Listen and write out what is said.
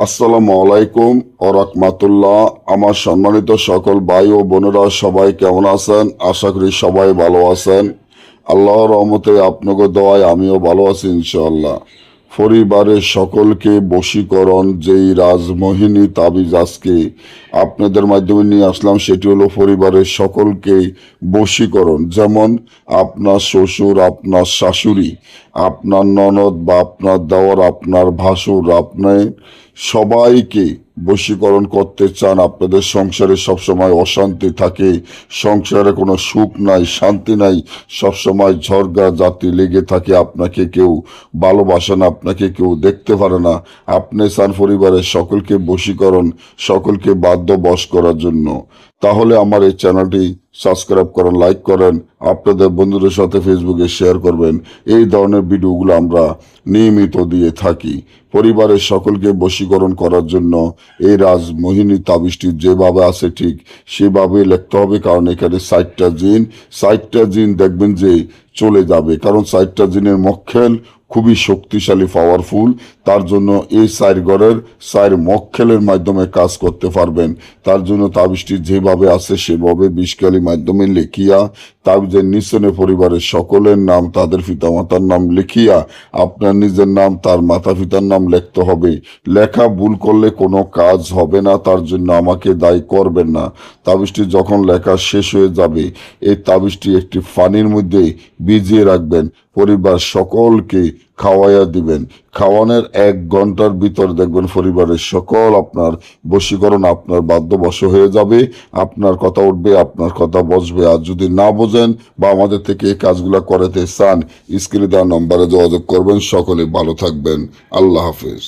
আসসালামু আলাইকুম ও রাহমাতুল্লাহ। আমার সম্মানিত সকল ভাই ও বোনেরা সবাই কেমন আছেন? আশা করি সবাই ভালো আছেন। আল্লাহর রহমতে আপনাকে দোয়ায় আমিও ভালো আছি ইনশাআল্লাহ। পরিবারের সকলকে বশীকরণ যেই রাজমোহিনী তাবিজ আজকে আপনাদের মাধ্যমে নিয়ে আসলাম, সেটি হলো পরিবারের সকলকে বশীকরণ। যেমন আপনার শ্বশুর, আপনার শাশুড়ি, আপনার ননদ বা আপনার দেওর, আপনার ভাসুর, আপনি সবাইকে বশীকরণ করতে চান। আপনাদের সংসারে সবসময় অশান্তি থাকে, সংসারে কোনো সুখ নাই, শান্তি নাই, সবসময় ঝগড়া জাতি লেগে থাকে, আপনাকে কেউ ভালোবাসে না, আপনাকে কেউ দেখতে পারে না। আপনি চান পরিবারের সকলকে বশীকরণ, সকলকে বাধ্য বশ করার জন্য। তাহলে আমার এই চ্যানেলটি সাবস্ক্রাইব করেন, লাইক করেন, আপনাদের বন্ধুদের সাথে ফেসবুকে শেয়ার করবেন। এই ধরনের ভিডিওগুলো আমরা নিয়মিত দিয়ে থাকি। পরিবারের সকলকে বশীকরণ করার জন্য এই রাজমোহিনী তাবিজটি যেভাবে আছে ঠিক সেভাবে লিখতে হবে, কারণ এখানে 60টা জিন দেখবেন যে চলে যাবে, কারণ 60টা জিনের মক্কেল খুবই শক্তিশালী, পাওয়ারফুল। তার জন্য এই 4 ঘরের 4 মক্কেলের মাধ্যমে কাজ করতে পারবেন। তার জন্য তাবিজটি যেভাবে আছে সেভাবে বিষকালি মাধ্যমে লিখিয়া তাবিজের নিচনে পরিবারের সকলের নাম, তাদের পিতামাতার নাম লিখিয়া আপনার নিজের নাম, তার মাতা পিতার নাম লিখতে হবে। লেখা ভুল করলে কোনো কাজ হবে না, তার জন্য আমাকে দায়ী করবেন না। তাবিজটি যখন লেখা শেষ হয়ে যাবে, এই তাবিজটি একটি পানির মধ্যে ভিজিয়ে রাখবেন, পরিবার সকলকে খাওয়াইয়া দিবেন। খাওয়ানোর 1 ঘন্টার ভিতর দেখবেন পরিবারের সকল আপনার বশীকরণ আপনার বাধ্যবশ হয়ে যাবে। আপনার কথা উঠবে, আপনার কথা বসবে। আর যদি না বোঝেন বা আমাদের থেকে এই কাজগুলো করাতে চান, স্ক্রিনে দেওয়া নম্বরে যোগাযোগ করবেন। সকলে ভালো থাকবেন। আল্লাহ হাফেজ।